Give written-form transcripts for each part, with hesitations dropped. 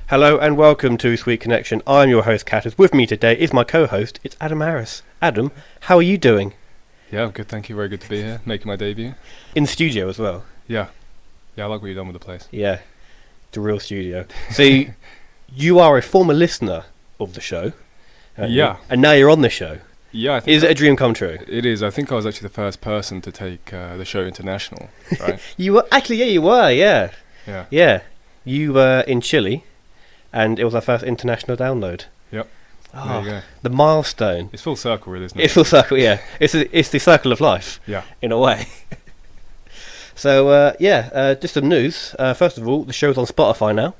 Hello and welcome to Sweet Connection. I'm your host, Catters. With me today is my co-host, it's Adam Harris. Adam, how are you doing? Yeah, I'm good, thank you. Very good to be here, making my debut. In the studio as well? Yeah, I like what you've done with the place. Yeah, the real studio. So, you are a former listener of the show. Yeah. And now you're on the show. Yeah, I think Is it a dream come true? it is. I think I was actually the first person to take the show international, right? You were, yeah. Yeah. Yeah, you were in Chile, and it was our first international download. Yep. Oh, There you go. the milestone. It's full circle, really, isn't it? It's full circle, yeah. It's the circle of life, Yeah. in a way. So, just some news. First of all, the show's on Spotify now.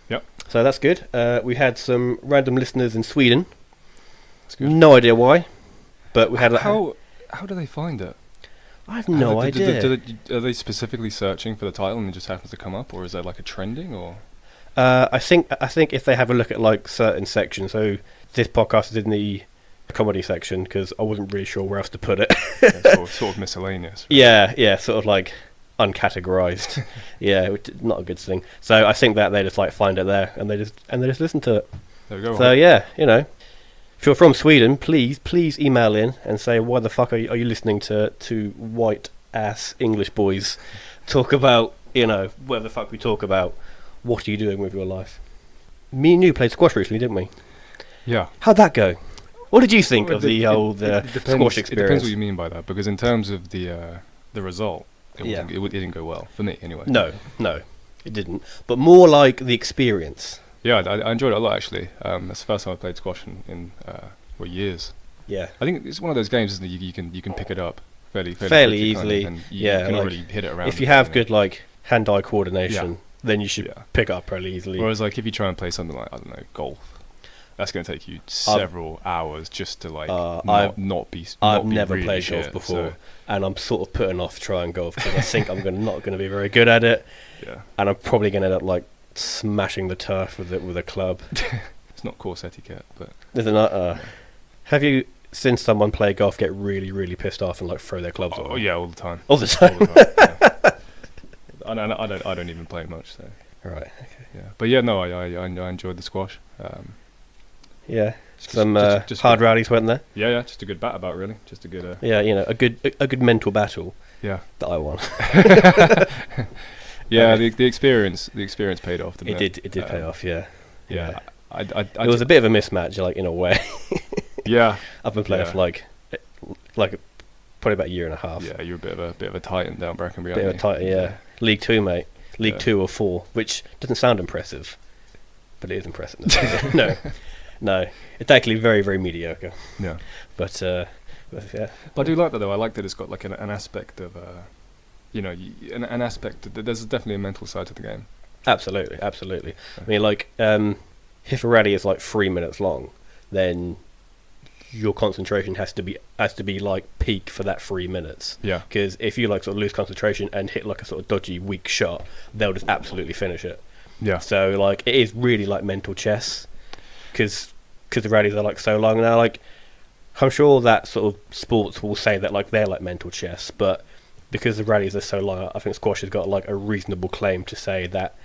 Yep. So that's good. We had some random listeners in Sweden. That's good. No idea why, but we had... How do they find it? I have no idea. Are they specifically searching for the title and it just happens to come up, or is there like a trending, or? I think if they have a look at like certain sections, so this podcast is in the comedy section because I wasn't really sure where else to put it. Yeah, sort of miscellaneous. Right? Yeah, sort of like uncategorized. Yeah, which is not a good thing. So I think that they just like find it there and they just listen to it. There we go. So yeah, if you're from Sweden, please email in and say why the fuck are you listening to white ass English boys talk about whatever the fuck we talk about. What are you doing with your life? Me and you played squash recently, didn't we? Yeah. How'd that go? What did you think Well, of the old squash experience? It depends what you mean by that, because in terms of the result, it didn't go well for me anyway. No, it didn't. But more like the experience. Yeah, I enjoyed it a lot actually. That's the first time I played squash in years. Yeah. I think it's one of those games, isn't it? You can pick it up fairly fairly quickly, easily. kind of, and you can already hit it around. If you have good like hand-eye coordination, Yeah. then you should pick it up fairly easily. Whereas like if you try and play something like, I don't know, golf, that's going to take you several hours just to like not be. I've be never really played shit, golf before, so, and I'm sort of putting off trying golf because I think I'm not going to be very good at it, yeah. and I'm probably going to end up like smashing the turf with a club. It's not course etiquette, but Isn't that? Have you seen someone play golf get really, really pissed off and like throw their clubs oh away? yeah, all the time. All the time. Yeah. I don't even play much, so Right. Okay. yeah. But yeah, no, I enjoyed the squash. Yeah. Just Hard rallies went there. Yeah, just a good bat about really, just a good. Yeah, a good mental battle. Yeah. That I won. Yeah, the experience paid off. Didn't it? It did pay off. Yeah. Yeah. It was a bit of a mismatch, like in a way. Yeah. I've been playing for like probably about a year and a half. Yeah, you're a bit of a titan down Brackenbury. Bit of a titan, yeah. League 2, mate. League 2 or 4, which doesn't sound impressive, but it is impressive. No, it's actually very, very mediocre. Yeah. But yeah. But I do like that though. I like that it's got like an aspect of, an aspect. There's definitely a mental side to the game. Absolutely. I mean, like, if a rally is like 3 minutes long, then your concentration has to be like peak for that 3 minutes. Yeah. Because if you like sort of lose concentration and hit like a sort of dodgy weak shot, they'll just absolutely finish it. Yeah. So like it is really like mental chess, because the rallies are like so long now. Like I'm sure that sort of sports will say that like they're like mental chess, but because the rallies are so long, I think squash has got like a reasonable claim to say that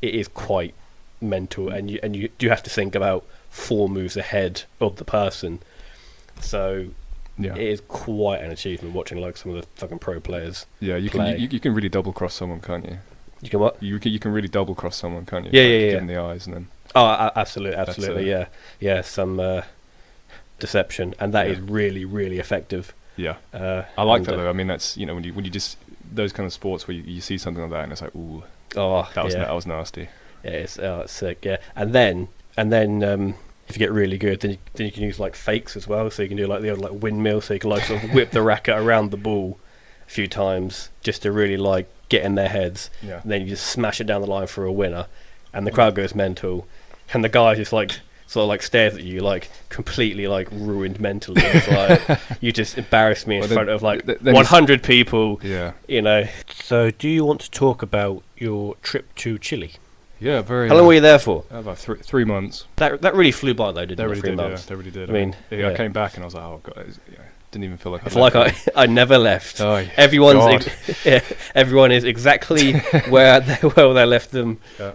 it is quite mental, and you do have to think about 4 moves ahead of the person. So yeah, it is quite an achievement watching like some of the fucking pro players. Yeah, you can really double cross someone, can't you? You can what? You can really double cross someone, can't you? Yeah, like, yeah. Give them the eyes and then. Oh, absolutely, yeah. Some deception, and that is really, really effective. Yeah, I like that though. I mean, that's when you just those kind of sports where you see something like that and it's like, ooh, that was nasty. Yeah, it's sick. Yeah, and then if you get really good, then you can use like fakes as well. So you can do like the old like windmill. So you can like sort of whip the racket around the ball a few times just to really like get in their heads. Yeah. And then you just smash it down the line for a winner, and the crowd goes mental, and the guy just like sort of like stares at you like completely like ruined mentally. It's like you just embarrassed me in front of like 100 people. Yeah. So do you want to talk about your trip to Chile? Yeah, very. How long were you there for? About 3 months. That really flew by though, didn't it? Really 3 did, months. Yeah, they really did. I mean, I came back and I was like, oh god, didn't even feel like I feel like I never left. Oh, everyone is exactly where they left them. Yeah.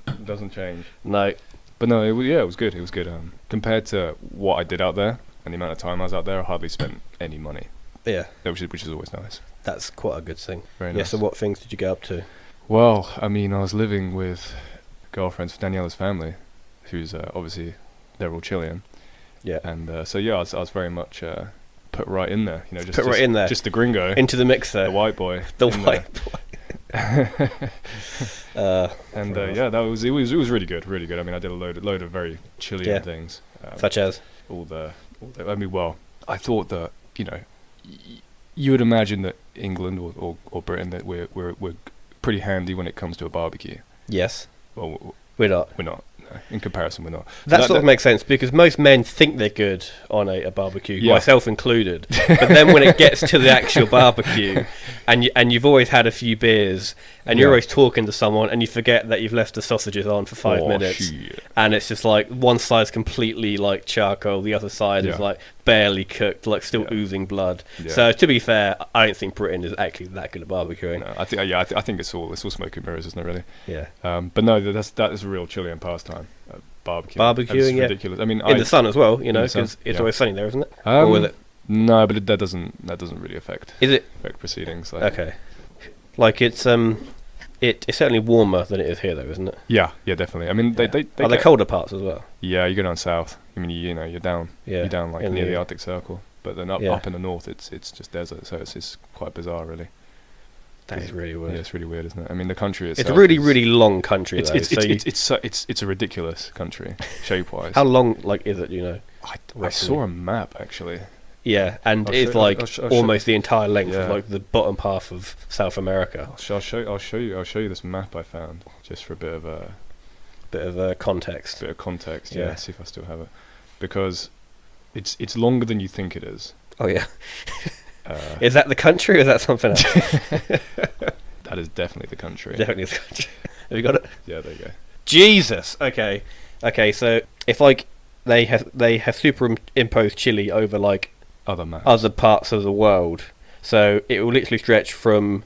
It doesn't change. No. But no, it was good. It was good. Compared to what I did out there and the amount of time I was out there, I hardly spent any money. Yeah. Which is always nice. That's quite a good thing. Very Yeah, nice. so what things did you go up to? Well, I mean, I was living with girlfriends for Daniela's family, who's obviously, they're all Chilean. Yeah. And so, yeah, I was very much put right in there. You know, just right in there. Just the gringo. Into the mixer. The white boy. The white boy. Yeah, it was really good, really good. I mean, I did a load of very Chilean things. Such as? All the, I mean, well, I thought that, you know, you would imagine that England or Britain, that we're pretty handy when it comes to a barbecue. Yes. Well, we're not. We're not. No. In comparison, we're not. That sort of makes sense, because most men think they're good on a barbecue, myself included. But then when it gets to the actual barbecue, and you've always had a few beers, and you're always talking to someone, and you forget that you've left the sausages on for 5 minutes, and it's just like one side's completely like charcoal, the other side is like barely cooked, like still oozing blood. So to be fair, I don't think Britain is actually that good at barbecuing. No, I think it's all smoke and mirrors, isn't it? Really? Yeah. But no, that is a real Chilean pastime. Barbecuing, ridiculous. I mean, in the sun as well, you know, because it's always sunny there, isn't it? Or with it? No, but that doesn't really affect. Is it? Affect proceedings? Like. Okay. Like it's certainly warmer than it is here, though, isn't it? Yeah, definitely. I mean, they are there colder parts as well? Yeah, you go down south. I mean, you're down. Yeah. You're down like near the Arctic Circle, but then up in the north, it's just desert. So it's quite bizarre, really. That is really weird. Yeah, it's really weird, isn't it? I mean, the country itself. It's a really, really long country, though. It's a ridiculous country, shape-wise. How long, like, is it? You know. I saw a map actually. Yeah, and it's like almost the entire length of like the bottom half of South America. I'll show you this map I found just for a bit of context. Yeah. See if I still have it, because it's longer than you think it is. Oh yeah. Is that the country or is that something else? That is definitely the country. Definitely the country. Have you got it? Yeah, there you go. Jesus. Okay. So if like they have superimposed Chile over like other parts of the world, so it will literally stretch from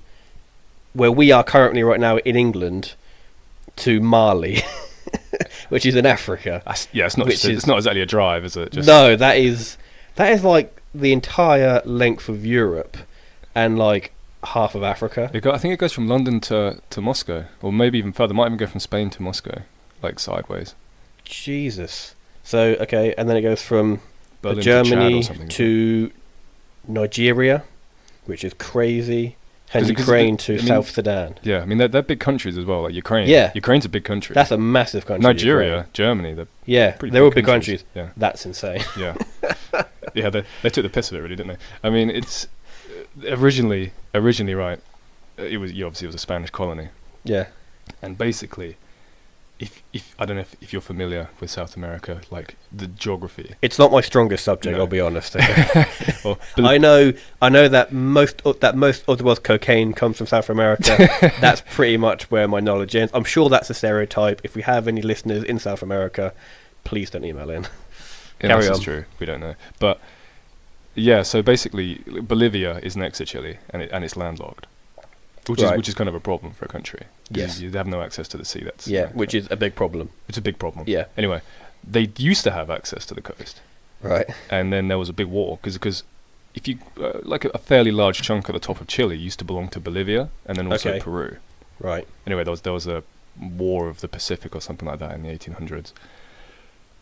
where we are currently right now in England to Mali, which is in Africa. It's not exactly a drive, is it? No, that is like the entire length of Europe and like half of Africa. I think it goes from London to Moscow, or maybe even further. It might even go from Spain to Moscow, like sideways. Jesus. So okay, and then it goes from Berlin Germany to, to Nigeria, which is crazy, and Ukraine to South Sudan. Yeah, I mean they're big countries as well, like Ukraine. Yeah, Ukraine's a big country. That's a massive country. Nigeria, Germany, they're all big countries. Yeah, that's insane. Yeah, yeah, they took the piss of it, really, didn't they? I mean, it's originally right. It was a Spanish colony. Yeah, and basically, if I don't know if you're familiar with South America, like the geography. It's not my strongest subject, no. I'll be honest. Well, I know that most of the world's cocaine comes from South America. That's pretty much where my knowledge ends. I'm sure that's a stereotype. If we have any listeners in South America, please don't email in. Carry on. That's true. We don't know, but yeah. So basically, Bolivia is next to Chile, and it's landlocked. Which is kind of a problem for a country. Yes. You have no access to the sea. Which is a big problem. It's a big problem. Yeah. Anyway, they used to have access to the coast. Right. And then there was a big war because if you like a fairly large chunk at the top of Chile used to belong to Bolivia and then also Peru. Right. Anyway, there was a war of the Pacific or something like that in the 1800s.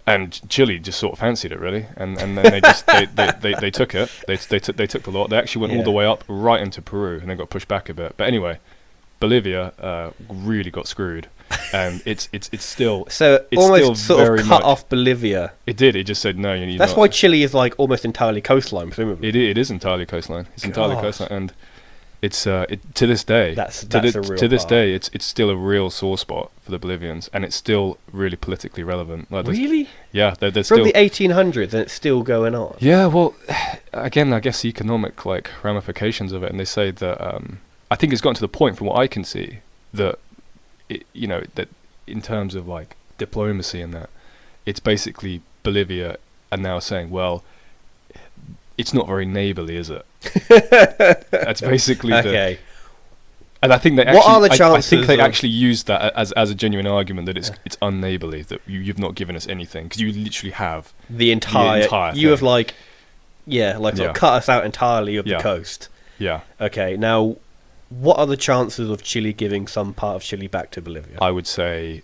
And Chile just sort of fancied it, really, and then they just they took it. They took the lot. They actually went all the way up right into Peru, and then got pushed back a bit. But anyway, Bolivia really got screwed, and it's still almost sort of cut off Bolivia. It did. It just said no. You need. That's why Chile is like almost entirely coastline, presumably. It is entirely coastline. It's entirely coastline, and it's to this day. To this day, it's still a real sore spot for the Bolivians, and it's still really politically relevant. Like really? Yeah, there's from still the 1800s, and it's still going on. Yeah, well, again, I guess the economic like ramifications of it, and they say that I think it's gotten to the point, from what I can see, that that in terms of like diplomacy and that, it's basically Bolivia are now saying, well, it's not very neighbourly, is it? That's basically okay. And I think they What are the I chances think they of- actually used that as a genuine argument that it's unneighbourly, that you've not given us anything, because you literally have The entire you thing. have like, sort of cut us out entirely of the Yeah. coast. Yeah, Okay, now, what are the chances of Chile giving some part of Chile back to Bolivia? I would say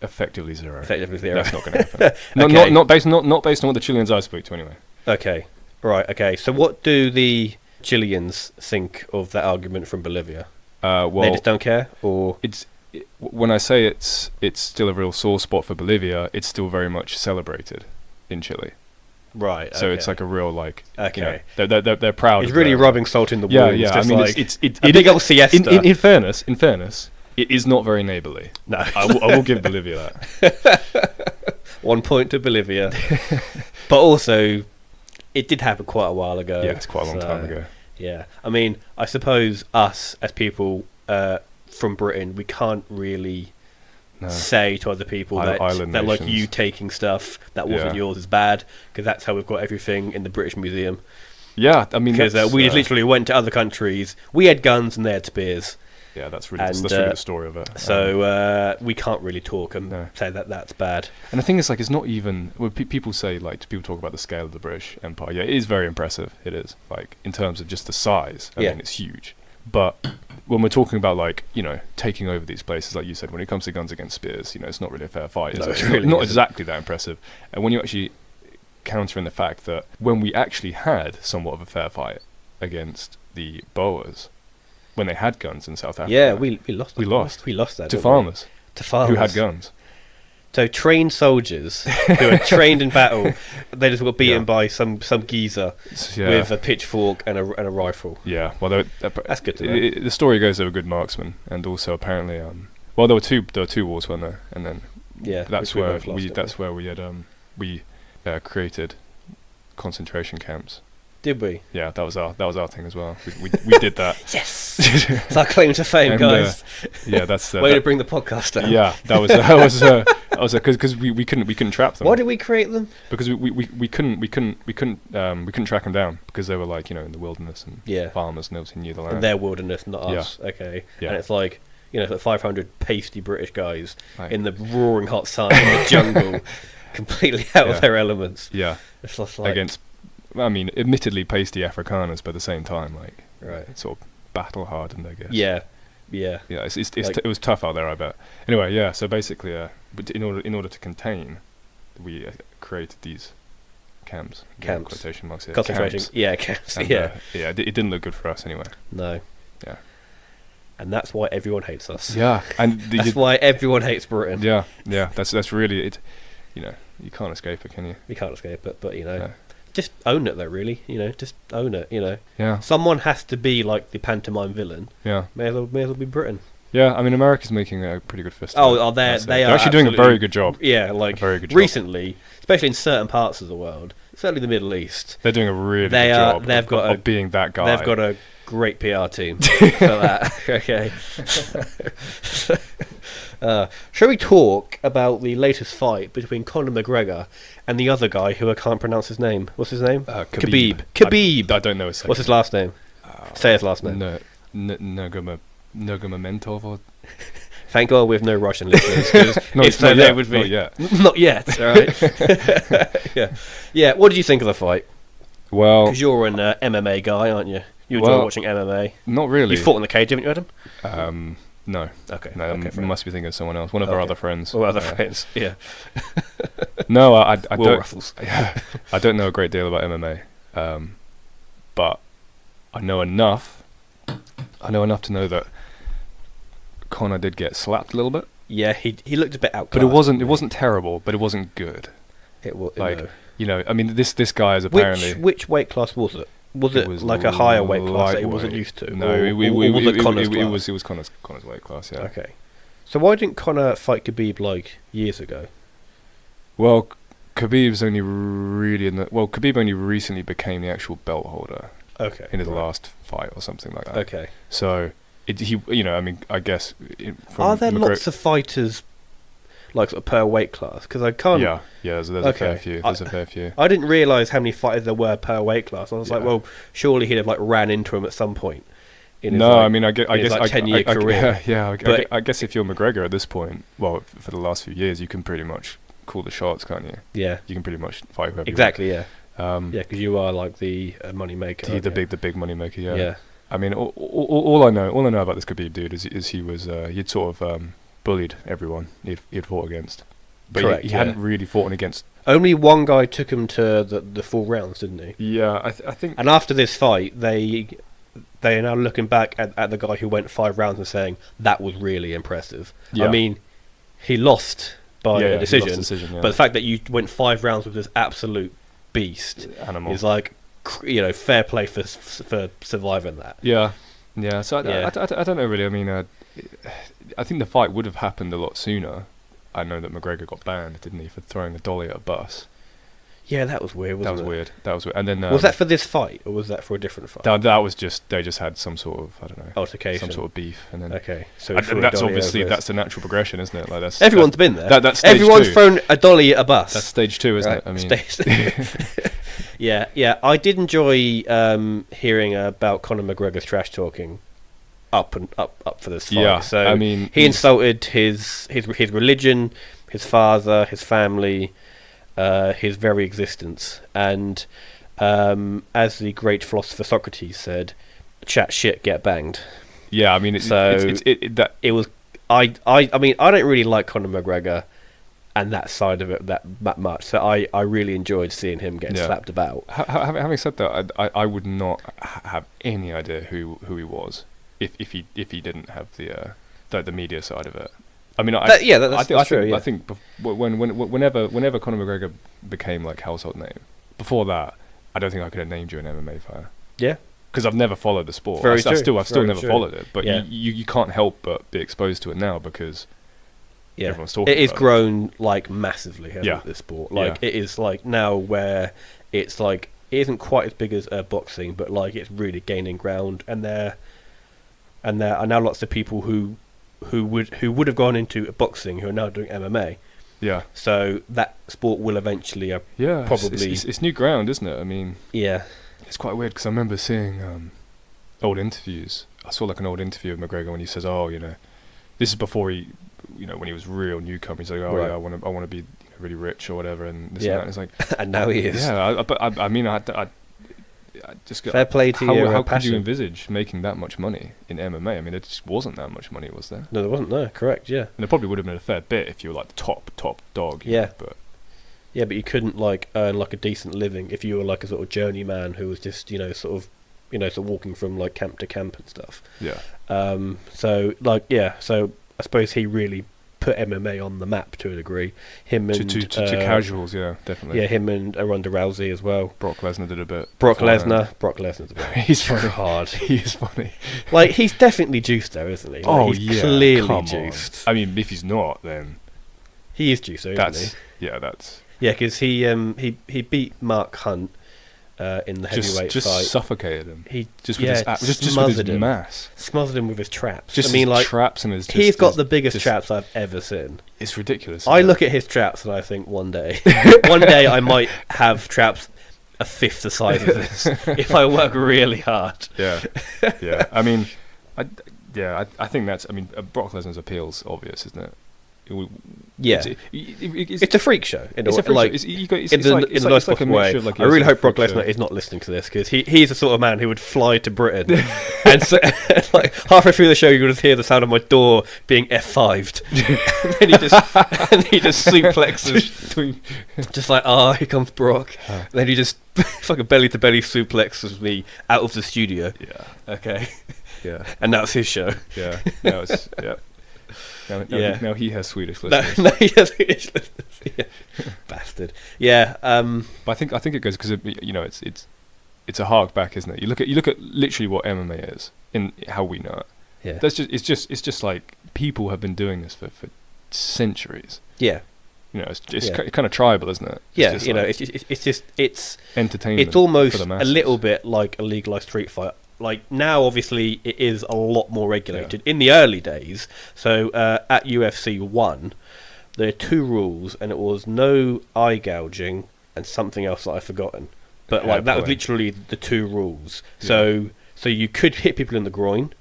effectively zero. Effectively zero. That's not going to happen. Okay. Not based on what the Chileans I spoke to anyway. Okay, right. Okay, so what do the Chileans think of that argument from Bolivia? Well, They just don't care, or when I say it's still a real sore spot for Bolivia, it's still very much celebrated in Chile. right? So okay. it's like a real like. Okay. You know, they're proud. It's of really their- rubbing salt in the Yeah, wounds. yeah. I just mean, like it's a big old siesta. In fairness, it is not very neighbourly. No, I will give Bolivia that. 1 point to Bolivia, but also it did happen quite a while ago. Yeah, it's quite a long time ago. Yeah, I mean, I suppose us as people from Britain, we can't really No. say to other people that Island like nations. you taking stuff that wasn't Yeah. yours is bad, because that's how we've got everything in the British Museum. Yeah, I mean, Because that's, we literally went to other countries, we had guns and they had spears, yeah, that's really and, that's really the story of it. so we can't really talk and No. say that that's bad. And the thing is, like, it's not even when people say, like, people talk about the scale of the British Empire. Yeah, it is very impressive. It is, like, in terms of just the size. I Yeah. mean, it's huge. But when we're talking about, like, you know, taking over these places, like you said, when it comes to guns against spears, you know, it's not really a fair fight. No, It's it really not isn't. exactly that impressive. And when you actually counter in the fact that when we actually had somewhat of a fair fight against the Boers, when they had guns in South Africa, Yeah, we lost. We that, lost. We lost that to didn't we? farmers To farmers who had guns. So trained soldiers who are trained in battle, they just got beaten Yeah. by some geezer Yeah. with a pitchfork and a rifle. Yeah, well, That's good to know. the story goes they were good marksmen, and also apparently, well, there were two wars, weren't there? And then Yeah, that's which we where both lost, we didn't that's where we had created concentration camps. Did we? Yeah, that was our thing as well. We did that. Yes, it's our claim to fame, And, guys. Yeah, that's Way to bring the podcast down. yeah, that was because we couldn't trap them. Why did we create them? Because we couldn't track them down because they were, like, you know, in the wilderness and Yeah, farmers and obviously knew the land. in their wilderness, not Yeah. us. Okay, Yeah. and it's like, you know, it's like 500 pasty British guys Like, in the roaring hot sun in the jungle, completely out Yeah. of their elements. yeah, It's just like against, I mean, admittedly pasty Afrikaners, but at the same time, like, right. sort of battle hardened, I guess. Yeah, yeah. Yeah, Like- it was tough out there, I bet. Anyway, yeah. So basically, but in order to contain, we created these camps. Camps. Quotation marks here. Concentration. camps. Yeah, camps. And, Yeah. yeah. It didn't look good for us anyway. No. Yeah. And that's why everyone hates us. Yeah, and That's why everyone hates Britain. yeah. That's really it. You know, you can't escape it, can you? You can't escape it, but you know, No. just own it though. Really, you know, just own it. You know, Yeah, someone has to be like the pantomime villain. yeah, May as well be Britain. yeah. I mean, America's making a pretty good fist. Oh, of it, oh, they're I'd say. they They're are actually doing a absolutely- very good job. Yeah, A like very good job. recently, especially in certain parts of the world, certainly the Middle East. They're doing a really They good are- job. they've got of being that guy. They've got a great PR team for that. Okay. Shall we talk about the latest fight between Conor McGregor and the other guy who I can't pronounce his name? What's his name? Khabib. Khabib. I don't know his second. What's his last name? Say his last name. No, Nurmagomedov or Thank God we have no Russian listeners. 'Cause No, if so, not they yet, would be not yet. Not yet. All right. Yeah. Yeah. What did you think of the fight? well, Because you're an MMA guy, aren't you? You enjoy Well, watching MMA. not really. You fought in the cage, haven't you, Adam? No, Okay. no. Okay, You fair must be thinking of someone else. One of our Okay. other friends. Or other Uh, friends. Yeah. No, I Will don't. Ruffles. I don't know a great deal about MMA, but I know enough. I know enough to know that Conor did get slapped a little bit, Yeah, he looked a bit outclassed. but it wasn't terrible, but it wasn't good. It was like, no. You know, I mean, this guy is apparently. Which weight class was it? Was it was like a higher weight class that he wasn't lightweight. used to? No, or, it or was it Conor's it class? was Conor's weight class. Yeah. Okay. So why didn't Conor fight Khabib like years ago? Well, Khabib's only really Khabib only recently became the actual belt holder Okay. in his right. last fight or something like that. Okay. So I mean, I guess. Are there lots of fighters like sort of per weight class? Because I can't. Yeah, there's a Okay. fair few. There's a fair few. I didn't realise how many fighters there were per weight class. I was like, Yeah. well, surely he'd have like ran into him at some point. in his, No, like, I mean, I guess, like 10-year career. But I guess if you're McGregor at this point, well, for the last few years, you can pretty much call the shots, can't you? Yeah, You can pretty much fight whoever exactly. you Yeah, want. yeah, because you are like the money maker. The big money maker. Yeah. Yeah. I mean, all I know about this Khabib dude is he'd sort of bullied everyone he'd fought against, but Correct, he yeah. hadn't really fought against. Only one guy took him to the 4 rounds, didn't he? Yeah, I think. And after this fight, they are now looking back at the guy who went 5 rounds and saying that was really impressive. Yeah. I mean, he lost by Yeah, a he decision, lost the decision, yeah. but the fact that you went 5 rounds with this absolute beast Animal. is like, fair play for surviving that. Yeah. So Yeah. I don't know really. I mean, I think the fight would have happened a lot sooner. I know that McGregor got banned, didn't he, for throwing a dolly at a bus? Yeah, that was weird. That was weird. And then Was that for this fight or was that for a different fight? that was just they just had some sort of, I don't know, Altercation. some sort of beef, and then Okay, so and that's obviously that's the natural progression, isn't it? Like everyone's been there. That's stage Everyone's 2. thrown a dolly at a bus. That's stage 2, isn't Right, it? I mean, yeah. I did enjoy hearing about Conor McGregor's trash talking up for this fight. Yeah, So I mean, he insulted his religion, his father, his family, his very existence, and as the great philosopher Socrates said, "Chat shit, get banged." yeah. I mean, It was. I mean, I don't really like Conor McGregor and that side of it that much. So I really enjoyed seeing him getting slapped about. Having said that, I would not have any idea who he was if he didn't have the media side of it. I mean, that's true. Yeah. I think whenever Conor McGregor became like household name, before that, I don't think I could have named you an MMA fighter. Yeah. Because I've never followed the sport. I've still never followed it. But you can't help but be exposed to it now because everyone's talking about it. It has grown like massively, hasn't it, this sport? Like Yeah. it is like now where it's like it isn't quite as big as boxing, but like it's really gaining ground, and there are now lots of people who would have gone into boxing who are now doing MMA. Yeah. So that sport will eventually probably it's new ground, isn't it? I mean, yeah. it's quite weird because I remember seeing old interviews. I saw like an old interview of McGregor when he says, "Oh, this is before he, when he was real newcomer. He's like, oh Right. yeah, I want to be really rich or whatever." And this and that. And it's like, And now he is. yeah. But I mean, I just Fair play to you. how could passion. you envisage making that much money in MMA? I mean, there just wasn't that much money, was there? No, there wasn't. No, correct. Yeah. And there probably would have been a fair bit if you were like the top dog. Yeah. But Yeah, but you couldn't like earn like a decent living if you were like a sort of journeyman who was just sort of walking from like camp to camp and stuff. yeah. So I suppose he really put MMA on the map to a degree. Him and To casuals, yeah, definitely. yeah, him and Ronda Rousey as well. Brock Lesnar did a bit. Brock beforehand. Lesnar's a bit He's funny. hard. He is funny. Like he's definitely juiced though, isn't he? Like, he's clearly come juiced. on. I mean, if he's not, then He is juiced, though, isn't he? that's Yeah, because he beat Mark Hunt in the heavyweight just fight. suffocated him. He Just with his just with smothered his him. mass. Smothered him with his traps. Just I mean, his like traps and his. he's got the biggest just- traps I've ever seen. It's ridiculous. I isn't look at his traps and I think one day I might have traps a fifth the size of this if I work really hard. it? Yeah. I mean, I think that's. I mean, Brock Lesnar's appeal's obvious, isn't it? Yeah, it's a freak show. It's a freak like, show. It's in the like most a possible way. mixture of like I really hope Brock freak show. Lesnar is not listening to this because he's the sort of man who would fly to Britain and so, like halfway through the show you would just hear the sound of my door being F5'd and he just suplexes just like here comes Brock and then he just fucking belly to belly suplexes me out of the studio. Yeah. Okay. Yeah. And that's his show. Yeah. Now it's yeah. Now he has Swedish No, listeners. no, he has Swedish listeners. Yeah. Bastard. Yeah. But I think it goes because it's a hark back, isn't it? You look at literally what MMA is in how we know it. Yeah. It's just like people have been doing this for centuries. Yeah. It's Yeah. kind of tribal, isn't it? Yeah. just It's entertainment. It's almost for the a masses. little bit like a legalized street fight. Like now, obviously, it is a lot more regulated. In the early days, so at UFC 1, there are 2 rules, and it was no eye gouging and something else that I've forgotten. But like that was Hairpulling. literally the 2 rules. Yeah. So you could hit people in the groin,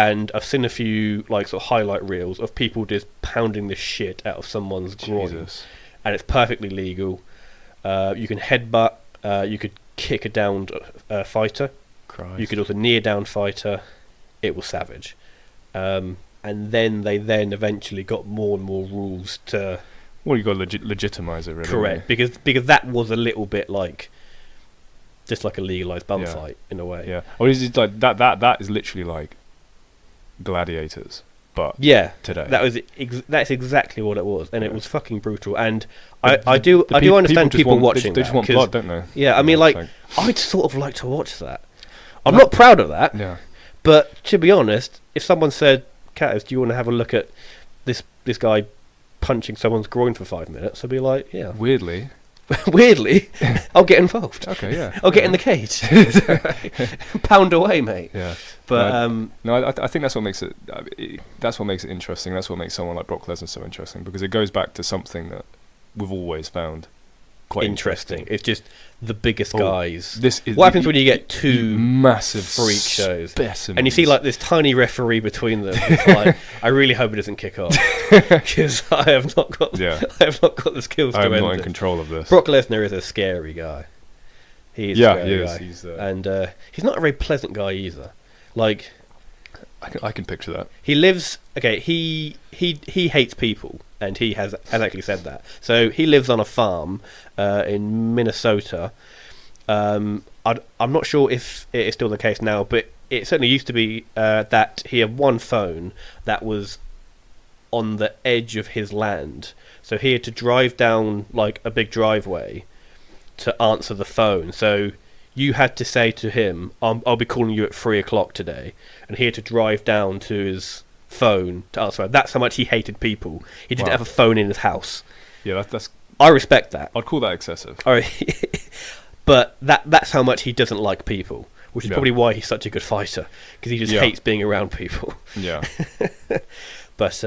and I've seen a few like sort of highlight reels of people just pounding the shit out of someone's groin, Jesus. and it's perfectly legal. You can headbutt, you could kick a downed fighter, Christ. you could also knee a down fighter. It was savage. And then they eventually got more and more rules to... Well, you got to legitimize it, really. Correct, because that was a little bit like just like a legalized bum Yeah. fight in a way. Yeah. Or is it like that is literally like gladiators, but Yeah, today. that's exactly what it was, and it Yeah. was fucking brutal. And The I do understand just people want, watching They just that, want 'cause- blood, don't they? Yeah, I You mean, know, like, it's I'd sort of like to watch that. I'm not proud of that, yeah. but to be honest, if someone said, "Catters, do you want to have a look at this guy punching someone's groin for 5 minutes?" I'd be like, "Yeah." Weirdly. Weirdly, I'll get involved. Okay, yeah. I'll get in the cage. Pound away, mate. Yeah. But No, I think that's what makes it. That's what makes it interesting. That's what makes someone like Brock Lesnar so interesting, because it goes back to something that we've always found quite interesting. interesting. It's just the biggest Oh, guys. This is What happens when you get two massive freak shows, specimens. and you see like this tiny referee between them? It's like, I really hope it doesn't kick off, because I have not got the skills to I'm end not in it. control of this. Brock Lesnar is a scary guy. He's Yeah, a he scary is. guy. He's, and he's not a very pleasant guy either. Like, I can picture that. he lives. Okay, he hates people, and he has actually said that. So he lives on a farm in Minnesota. I'm not sure if it is still the case now, but it certainly used to be that he had one phone that was on the edge of his land. So he had to drive down like a big driveway to answer the phone. So you had to say to him, I'll be calling you at 3 o'clock today. And he had to drive down to his phone to answer. That's how much he hated people. He didn't Wow. have a phone in his house. Yeah, that's. I respect that. I'd call that excessive. But that's how much he doesn't like people, which is Yeah. probably why he's such a good fighter, because he just Yeah. hates being around people. Yeah. But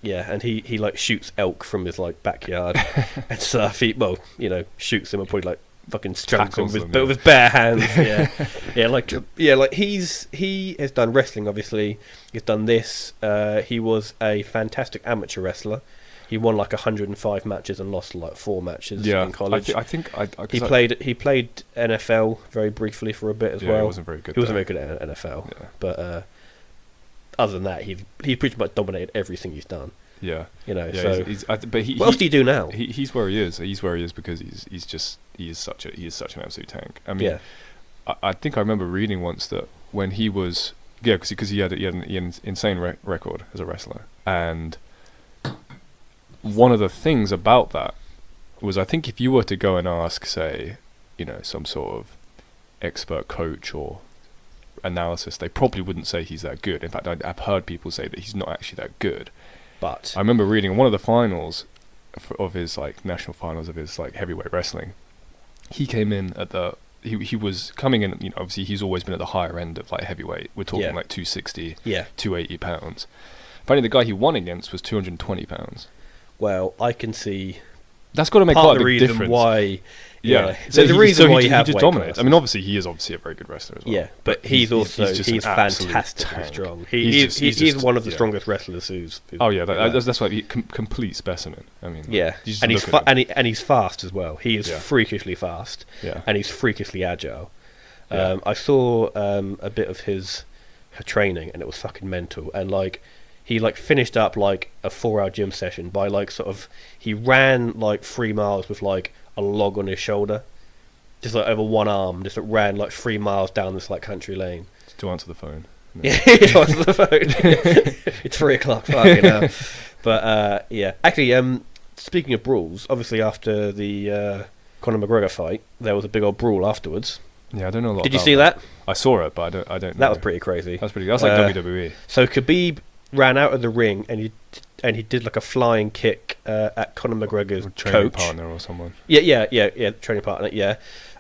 yeah, and he like shoots elk from his like backyard, and stuff. He shoots them and probably like fucking strangles them Tackles with, them, with his bare hands. Yeah, like he has done wrestling. Obviously, he's done this. He was a fantastic amateur wrestler. He won like 105 matches and lost like 4 matches Yeah. in college. I think He played NFL very briefly for a bit as well. He wasn't very good. He wasn't there. very good at NFL, Yeah. but other than that, he pretty much dominated everything he's done. Yeah. Yeah, So, so but what else do you do now? He's where he is. He's where he is because he is such an absolute tank. I mean, Yeah, I think I remember reading once that when he was because he had an insane record as a wrestler, and one of the things about that was, I think if you were to go and ask, say, some sort of expert coach or analysis, they probably wouldn't say he's that good. In fact, I've heard people say that he's not actually that good. but I remember reading one of the finals of his like national finals of his like heavyweight wrestling. He came in at he was coming in. Obviously he's always been at the higher end of like heavyweight. We're talking like 260, yeah. 280 pounds. Apparently the guy he won against was 220 pounds. Well, I can see That's got to make part quite of the a big reason difference. why. Yeah, There's a reason why you have just weight dominates. classes. I mean, obviously he is a very good wrestler as well. Yeah, but he's just an absolute fantastically tank. strong. He's He's just- one of the yeah. strongest wrestlers who's Oh yeah, that's why complete specimen. I mean, yeah, you just and he's look at him. and he's fast as well. He is Yeah. freakishly fast, Yeah. and he's freakishly agile. Yeah. I saw a bit of his training, and it was fucking mental. And like, he like finished up like a 4-hour gym session by like he ran like 3 miles with like a log on his shoulder, just like over one arm, just like, ran like 3 miles down this like country lane. To answer the phone. Yeah, he answered the phone. It's 3 o'clock, fucking hell. But yeah, actually, speaking of brawls, obviously after the Conor McGregor fight, there was a big old brawl afterwards. Yeah, I don't know a lot. Did you about see that? I saw it, but I don't know. That was pretty crazy. That's like WWE. So Khabib ran out of the ring and he did like a flying kick at Conor McGregor's Training coach. partner or someone. Yeah, training partner, yeah.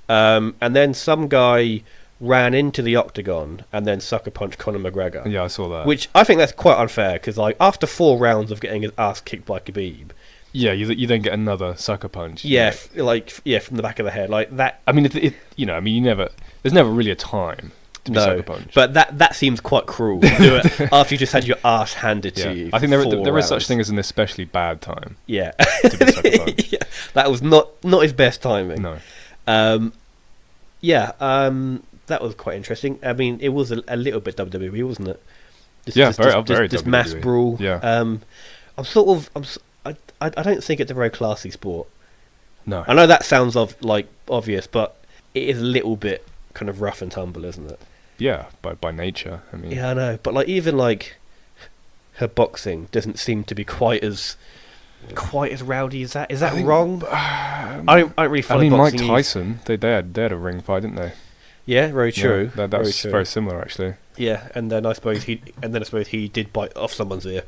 And then some guy ran into the octagon and then sucker punched Conor McGregor. Yeah, I saw that. Which I think that's quite unfair, because like after 4 rounds of getting his ass kicked by Khabib, Yeah, you then get another sucker punch. yeah, from the back of the head, like that. I mean, you never. There's never really a time. be no. sucker punched. But that seems quite cruel. To do it after you just had your ass handed to you. I think for there is such rounds. thing as an especially bad time. Yeah. To be sucker punched. Yeah, that was not his best timing. No. That was quite interesting. I mean, it was a little bit WWE, wasn't it? Very just mass WWE. brawl. Yeah. I don't think it's a very classy sport. No. I know that sounds obvious, but it is a little bit kind of rough and tumble, isn't it? Yeah, by nature. I mean. Yeah, I know. But even her boxing doesn't seem to be quite as rowdy as that. Is that wrong? I don't really follow Mike boxing. Tyson, they had a ring fight, didn't they? Yeah, very true. Yeah, that's very similar, actually. Yeah, and then I suppose he did bite off someone's ear.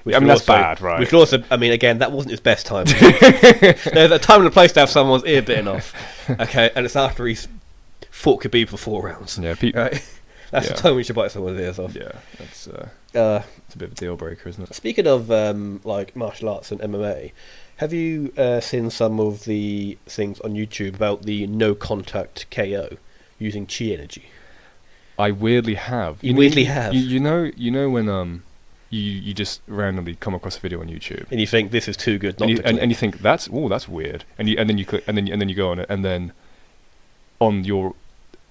I mean, that's bad, right? Which also, I mean, again, that wasn't his best time. There's a time and a place to have someone's ear bitten off. Okay, and it's after he's fought Khabib for 4 rounds. Yeah, right? That's the time we should bite someone's ears off. Yeah, that's it's a bit of a deal breaker, isn't it? Speaking of martial arts and MMA, have you seen some of the things on YouTube about the no contact KO using chi energy? I weirdly have. You weirdly have. You know when you just randomly come across a video on YouTube and you think this is too good not and to click. and you think that's weird, and then you click and then you go on it, and then on your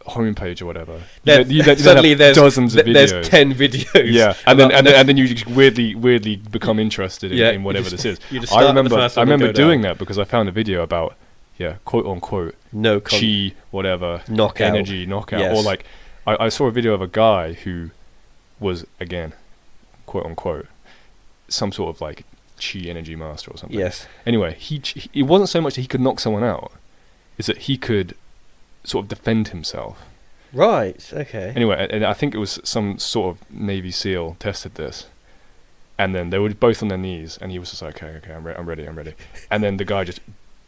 homepage or whatever, Suddenly there's dozens of videos. There's 10 videos. Yeah, and then you just weirdly become interested in whatever this is. I remember doing that because I found a video about quote unquote no chi whatever knockout energy knockout, yes. or like I saw a video of a guy who was, again, quote unquote, some sort of like chi energy master or something. Yes. Anyway, it wasn't so much that he could knock someone out, it's that he could sort of defend himself. Right. Okay. Anyway, and I think it was some sort of Navy SEAL tested this, and then they were both on their knees, and he was just like, okay, I'm ready, and then the guy just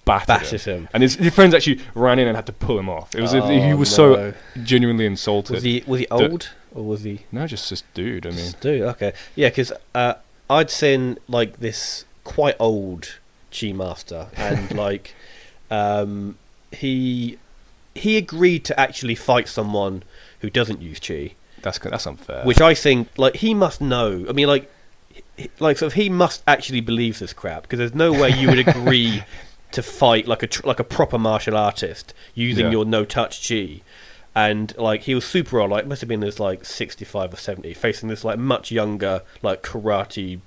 battered him. And his friends actually ran in and had to pull him off. It was he was so genuinely insulted. Was he old or was he? No, just this dude. I mean, dude. Okay, yeah, because I'd seen like this quite old chi master, and like he agreed to actually fight someone who doesn't use chi. That's unfair. Which I think like he must know. I mean, like sort of he must actually believe this crap, because there's no way you would agree to fight like a proper martial artist using your no touch chi. And like he was super old, like must have been this like 65 or 70, facing this like much younger like karate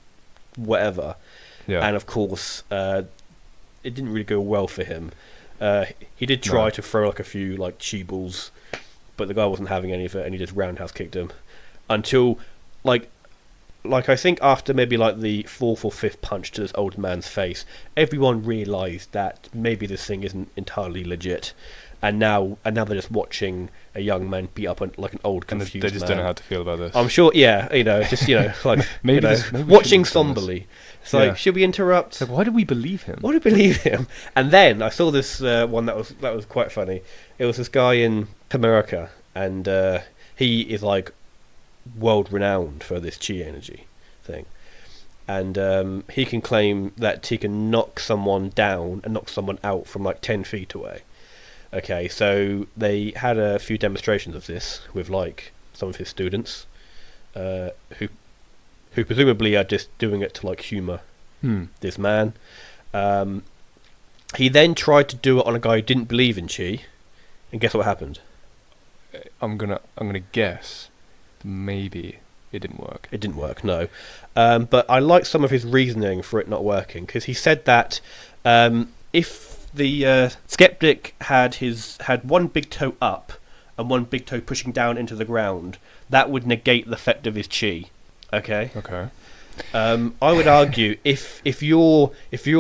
whatever. Yeah. And of course it didn't really go well for him. He did try to throw like a few like chi balls, but the guy wasn't having any of it, and he just roundhouse kicked him until like I think after maybe like the 4th or 5th punch to this old man's face, everyone realised that maybe this thing isn't entirely legit, and now they're just watching a young man beat up like an old confused man. They just don't know how to feel about this. I'm sure, like maybe watching somberly. It's like, should we interrupt? So why do we believe him? Why do we believe him? And then I saw this one that was quite funny. It was this guy in America, and he is like world renowned for this chi energy thing, and he can claim that he can knock someone down and knock someone out from like 10 feet away. Okay, so they had a few demonstrations of this with like some of his students, who presumably are just doing it to like humour this man. He then tried to do it on a guy who didn't believe in chi, and guess what happened? I'm gonna guess maybe it didn't work. It didn't work, no. But I like some of his reasoning for it not working, because he said that if the skeptic had one big toe up and one big toe pushing down into the ground, that would negate the effect of his chi. Okay. I would argue if your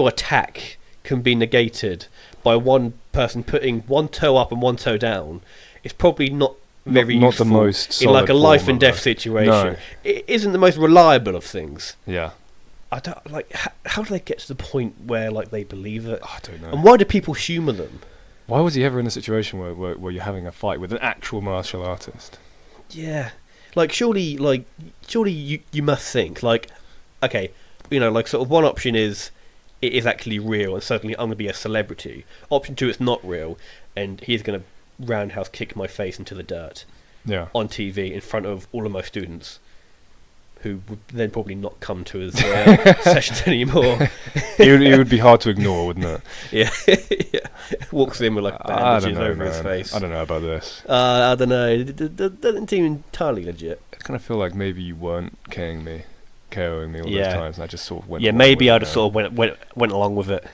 attack can be negated by one person putting one toe up and one toe down, it's probably not very not useful the most in like a life and death that. situation. No. It isn't the most reliable of things. Yeah. I don't like. How do they get to the point where like they believe it? I don't know. And why do people humour them? Why was he ever in a situation where you're having a fight with an actual martial artist? Yeah, like surely you must think like, okay, like sort of one option is it is actually real, and certainly I'm going to be a celebrity. Option 2, it's not real, and he's going to roundhouse kick my face into the dirt. Yeah. on TV in front of all of my students, who would then probably not come to his sessions anymore. It would be hard to ignore, wouldn't it? Yeah, yeah. Walks in with like bandages over his face. I don't know about this. I don't know. It doesn't seem entirely legit. I kind of feel like maybe you weren't KOing me all those times, and I just sort of went. Yeah, along maybe with I it, just sort of went along with it.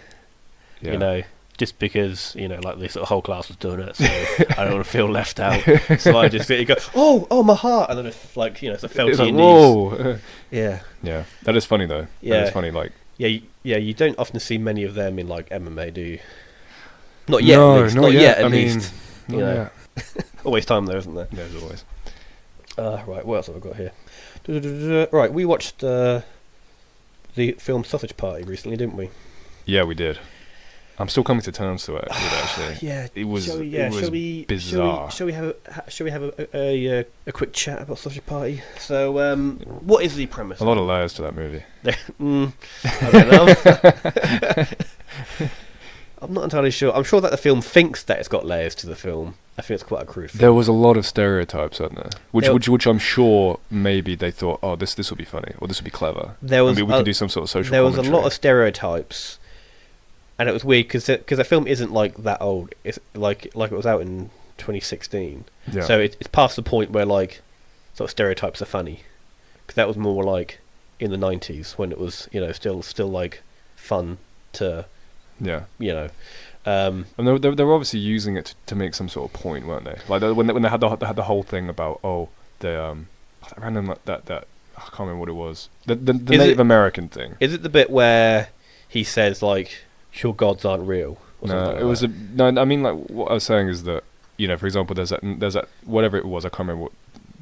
Yeah. You know, just because like the sort of whole class was doing it, so I don't want to feel left out. So I just go, oh, my heart, and then it's like it's a fell It's to like, your whoa. knees. Yeah. Yeah, that is funny though. Yeah. That is funny. Like. Yeah, you don't often see many of them in like MMA, do you? Not yet, No, at least. not yet. At I mean, least. You know. Always time though, isn't there? There's always. Right, what else have I got here? Right, we watched the film Sausage Party recently, didn't we? Yeah, we did. I'm still coming to terms with it. Actually, Yeah. it was. Shall we bizarre. Shall we have a quick chat about Sausage Party? So, what is the premise? A lot of layers to that movie. I don't know. I'm not entirely sure. I'm sure that the film thinks that it's got layers to the film. I think it's quite a crude film. There was a lot of stereotypes, wasn't there? Which I'm sure maybe they thought, oh, this will be funny or this will be clever. We can do some sort of social. There was commentary. a lot of stereotypes, and it was weird because the film isn't like that old. It's like it was out in 2016. Yeah. So it's past the point where like sort of stereotypes are funny, because that was more like in the 90s when it was still like fun to and they were obviously using it to make some sort of point, weren't they? Like when they had the whole thing about random that I can't remember what it was. The Native American thing. Is it the bit where he says like your gods aren't real? No, it was no. I mean, like what I was saying is that for example, there's that whatever it was. I can't remember what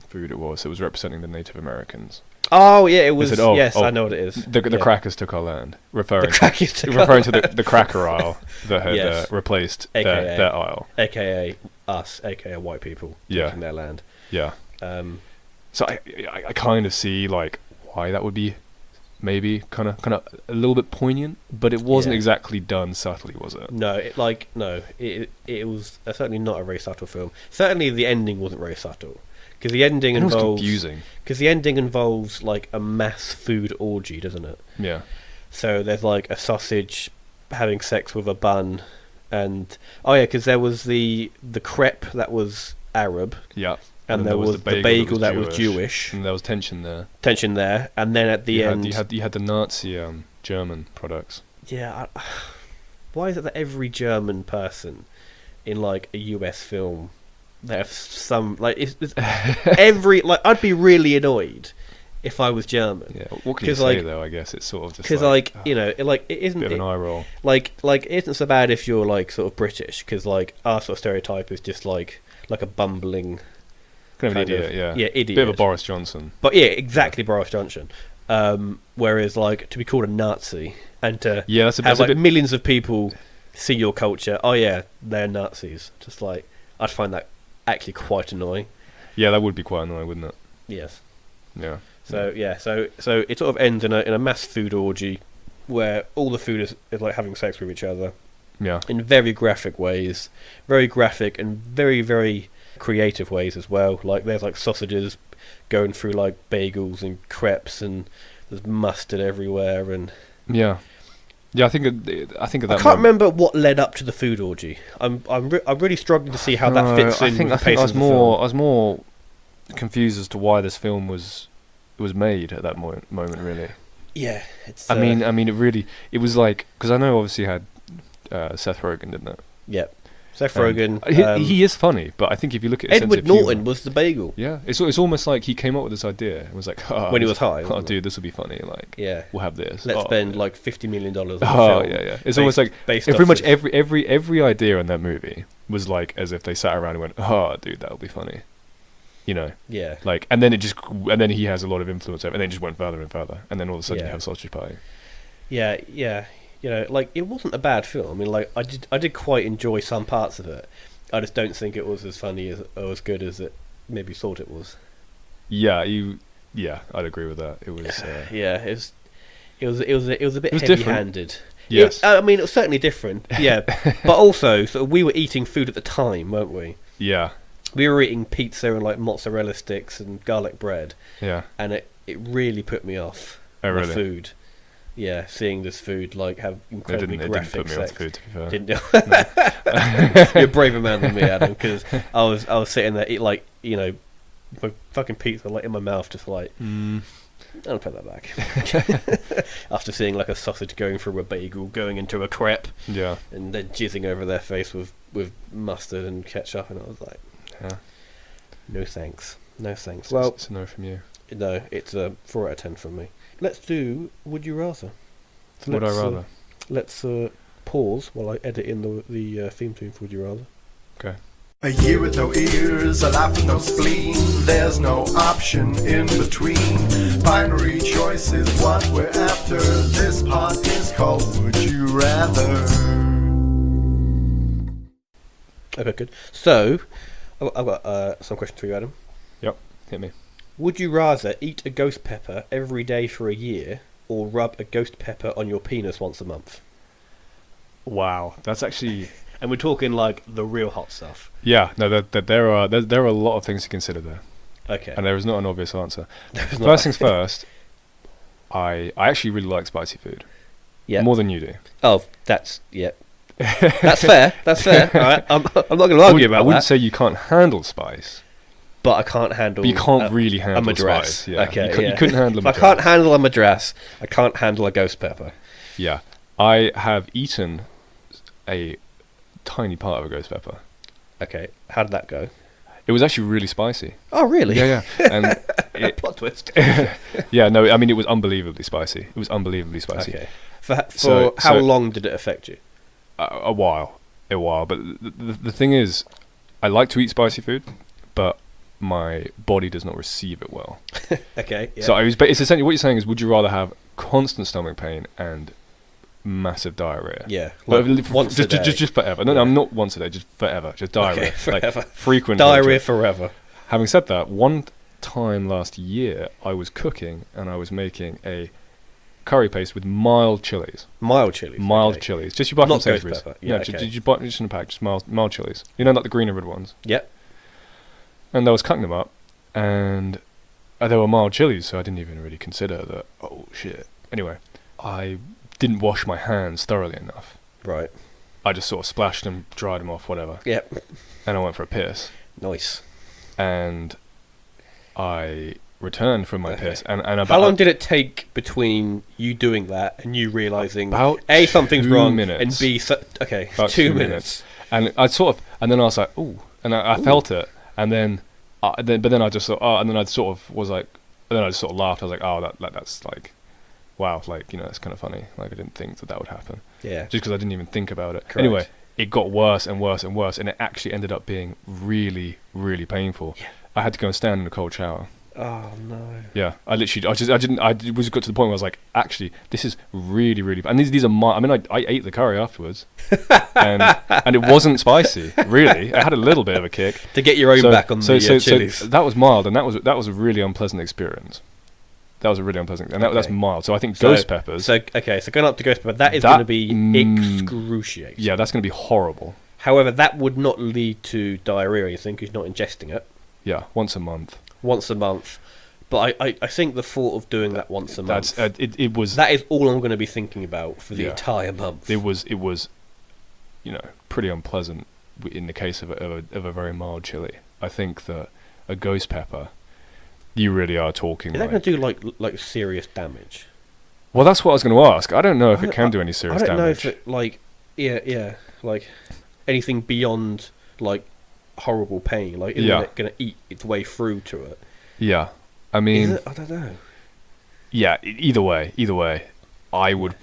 food it was. It was representing the Native Americans. Oh yeah, it was. Said, yes, I know what it is. The crackers took our land, referring to the cracker aisle that had replaced their aisle, aka us, aka white people taking their land. Yeah. So I kind of see like why that would be maybe kind of a little bit poignant, but it wasn't exactly done subtly, was it? No, it was certainly not a very subtle film. Certainly the ending wasn't very subtle. Because the ending involves confusing. Because the ending involves like a mass food orgy, doesn't it? Yeah. So there's like a sausage having sex with a bun, and because there was the crepe that was Arab. Yeah. And there was the bagel that was Jewish. And there was tension there. And then at the end you had the Nazi German products. Yeah. Why is it that every German person in like a US film? They have some like it's every like I'd be really annoyed if I was German. Yeah, what can you say though? I guess it's sort of just because it isn't bit of an eye roll. Like it isn't so bad if you're like sort of British, because like our sort of stereotype is just like a bumbling kind of idiot. Idiot. Bit of a Boris Johnson. But yeah, exactly Boris Johnson. Whereas like to be called a Nazi and to have like millions of people see your culture. Oh yeah, they're Nazis. Just like I'd find that actually quite annoying. Yeah, that would be quite annoying, wouldn't it? Yes. Yeah. So so it sort of ends in a mass food orgy where all the food is like having sex with each other. Yeah. In very graphic ways, very graphic and very very creative ways as well. Like there's like sausages going through like bagels and crepes, and there's mustard everywhere, and yeah. Yeah, I think at that. I can't remember what led up to the food orgy. I'm really struggling to see how that fits in. I think I was more confused as to why this film was made at that moment. Really. Yeah, it's. I mean, it was like, because I know obviously it had Seth Rogen, didn't it? Yeah. Seth Rogen. He is funny, but I think if you look at Edward Norton was the bagel. Yeah, it's almost like he came up with this idea and was like, when he was high. Oh, dude, this will be funny. Like, we'll have this. Let's spend like $50 million on film. Yeah. It's almost like pretty much every idea in that movie was like as if they sat around and went, oh, dude, that'll be funny. Yeah. Like, and then he has a lot of influence over, and then it just went further and further, and then all of a sudden you have Sausage Party. Yeah. Like it wasn't a bad film. I mean, like I did quite enjoy some parts of it. I just don't think it was as funny or as good as it maybe thought it was. Yeah, I'd agree with that. It was. It was a bit heavy-handed. Yes. I mean, it was certainly different. Yeah, but also, we were eating food at the time, weren't we? Yeah. we were eating pizza and like mozzarella sticks and garlic bread, Yeah. and it really put me off. Oh, the really? food. Yeah, seeing this food like have incredibly It didn't graphic put me off sex. the food, to be fair. Didn't you? You're a braver man than me, Adam. Because I was sitting there, like my fucking pizza like in my mouth, just like I'll put that back. After seeing like a sausage going through a bagel, going into a crepe, Yeah. and then jizzing over their face with mustard and ketchup, and I was like, Yeah. no thanks, no thanks. Well, Well, it's a no from you. no, it's a 4 out of 10 from me. Let's do Would You Rather. So Would I let's, rather? Let's pause while I edit in the theme tune for Would You Rather. Okay. A year with no ears, a life with no spleen. There's no option in between. Binary choice is what we're after. This part is called Would You Rather. Okay, good. So, I've got some questions for you, Adam. Yep. Hit me. Would you rather eat a ghost pepper every day for a year, or rub a ghost pepper on your penis once a month? Wow. That's actually... And we're talking like the real hot stuff. Yeah. No, there are a lot of things to consider there. Okay. And there is not an obvious answer. First things first, I actually really like spicy food. Yeah. More than you do. Oh, that's that's fair. That's fair. All right. I'm not going to argue about I wouldn't that. say you can't handle spice, But I can't handle. but you can't really handle madras. spice. Yeah. Okay, You yeah. couldn't handle a If I madras. can't handle a madras, I can't handle a ghost pepper. Yeah. I have eaten a tiny part of a ghost pepper. Okay, how did that go? It was actually really spicy. Oh, really? Yeah, yeah. And Plot twist. yeah, no, I mean, it was unbelievably spicy. It was unbelievably spicy. Okay. For So- how so- long did it affect you? A while. But the thing is, I like to eat spicy food, but my body does not receive it well. Okay. Yeah. So it's essentially what you're saying is, would you rather have constant stomach pain and massive diarrhea? yeah. Like, Like once a day. just forever. No, Yeah. I'm not once a day, just forever. Just diarrhea. Okay, forever. Like frequent Diarrhea torture. forever. Having said that, one time last year I was cooking and I was making a curry paste with mild chilies. Mild chilies. Mild okay. chilies. Just you buy Not from ghost Sainsbury's. pepper. Yeah, okay. Did you buy just in a pack, just mild chilies. You know, like the green and red ones. Yep. And I was cutting them up, and they were mild chilies, so I didn't even really consider that. Oh shit. Anyway, I didn't wash my hands thoroughly enough. Right. I just sort of splashed them, dried them off, whatever, Yep. and I went for a piss. Nice. And I returned from my Okay. piss, and about How long did it take between you doing that and you realising about A, something's 2 wrong, minutes. and B, okay, About 2 2 minutes. And I sort of, and then I was like, ooh, and I felt it, and then but then I just thought, oh, and then I sort of was like, and then I just sort of laughed. I was like, oh, that's like, wow, like, you know, that's kind of funny. Like, I didn't think that would happen, Yeah. just because I didn't even think about it. Correct. Anyway, it got worse and worse and worse, and it actually ended up being really, really painful. Yeah. I had to go and stand in a cold shower. Oh no. Yeah, I got to the point where I was like, actually, this is really, really bad. And these are I mean, I ate the curry afterwards, and it wasn't spicy, really. I had a little bit of a kick. To get your own back on the chilies. So that was mild, and that was a really unpleasant experience. That was a really unpleasant, and that's Okay. mild. So I think So- ghost peppers. So going up to ghost pepper, that is That- going to be mm, excruciating. Yeah, that's going to be horrible. However, that would not lead to diarrhea. You think, 'cause you're not ingesting it Yeah, once a month. once a month. But I think the thought of doing that once a month, That's it was that is all I'm going to be thinking about for the Yeah. entire month. it was, you know, pretty unpleasant in the case of a very mild chili. I think that a ghost pepper, you really are talking. Is that Like, going to do like serious damage? well, that's what I was going to ask. I don't know if I it don't- can do any serious I don't damage. know if it like like anything beyond like horrible pain. Like isn't Yeah. it going to eat its way through to it? Yeah, I Is mean, it? I don't know. yeah. Either way, I would.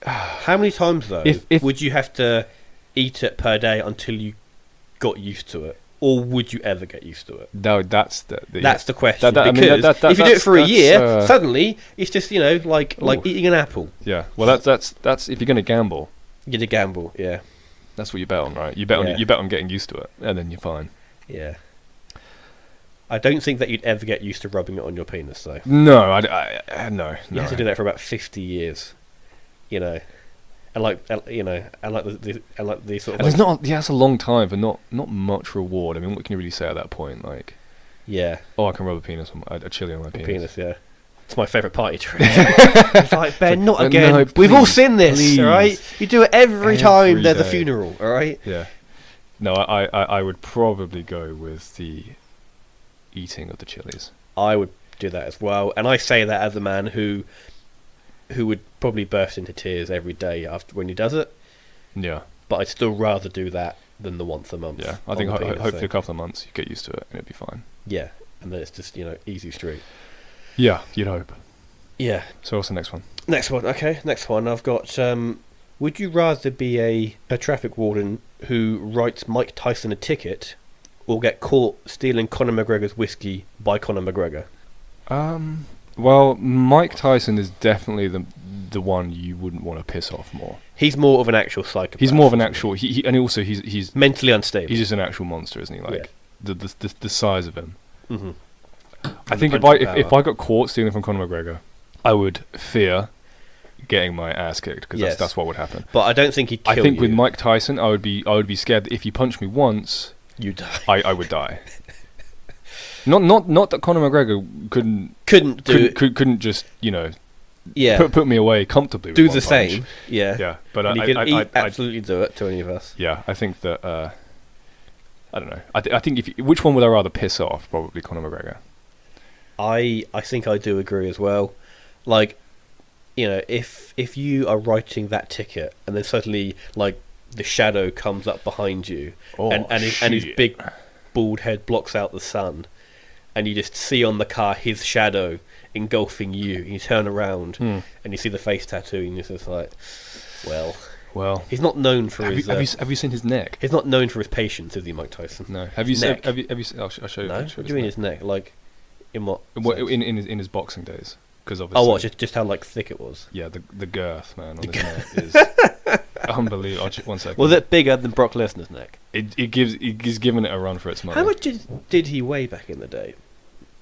How many times though If- would you have to eat it per day until you got used to it, or would you ever get used to it? No, that's the That's the question. I mean, because that- if you do it that's- for a that's, year, suddenly it's just like Ooh. eating an apple. yeah. Well, that's if you're going to gamble, You did a gamble, yeah, that's what you bet on, right? You bet Yeah. on you bet on getting used to it, and then you're fine. yeah. I don't think that you'd ever get used to rubbing it on your penis, though. No, no. You have to do that for about 50 years, and and like you know, and like the sort of And like, it's not. Yeah, it's a long time for not much reward. I mean, what can you really say at that point? Like, yeah, oh, I can rub a penis on a chili on my penis. Yeah, it's my favourite party trick. It's like, Ben, not again. No, We've all please, seen this, please. all right? You do it every time Every there's a day. funeral, all right? Yeah. No, I would probably go with the eating of the chilies. I would do that as well, and I say that as a man who would probably burst into tears every day after when he does it. Yeah. But I'd still rather do that than the once a month. Yeah. I think hopefully a couple of months you get used to it and it'll be fine. Yeah, and then it's just easy street. Yeah, you'd hope. Yeah. So what's the next one? Next one, okay. Next one, I've got. Would you rather be a traffic warden who writes Mike Tyson a ticket, or get caught stealing Conor McGregor's whiskey by Conor McGregor? Well, Mike Tyson is definitely the one you wouldn't want to piss off more. He's more of an actual psychopath. He's more of an actual. And also he's mentally unstable. He's just an actual monster, isn't he? Like the size of him. Mm-hmm. I think if I got caught stealing from Conor McGregor, I would fear getting my ass kicked because that's what would happen. But I don't think he'd kill you. I think with Mike Tyson, I would be scared that if he punched me once, you die. I would die. Not that Conor McGregor couldn't just put me away comfortably. Do with the one punch. same. Yeah. But and he could absolutely do it to any of us. Yeah, I think that. I don't know. I think which one would I rather piss off? Probably Conor McGregor. I think I do agree as well. Like, if you are writing that ticket and then suddenly like the shadow comes up behind you and his big bald head blocks out the sun, and you just see on the car his shadow engulfing you, and you turn around and you see the face tattoo, and you're just like, well, he's not known for his. Have you seen his neck? He's not known for his patience, is he, Mike Tyson? No. Have you seen? I'll show you. No. What do you mean his neck? Like, in what? In his boxing days, because obviously. Oh, what? Just how like thick it was. Yeah, the girth, man, on his neck is unbelievable. One second. Was it bigger than Brock Lesnar's neck? He's given it a run for its money. How much did he weigh back in the day?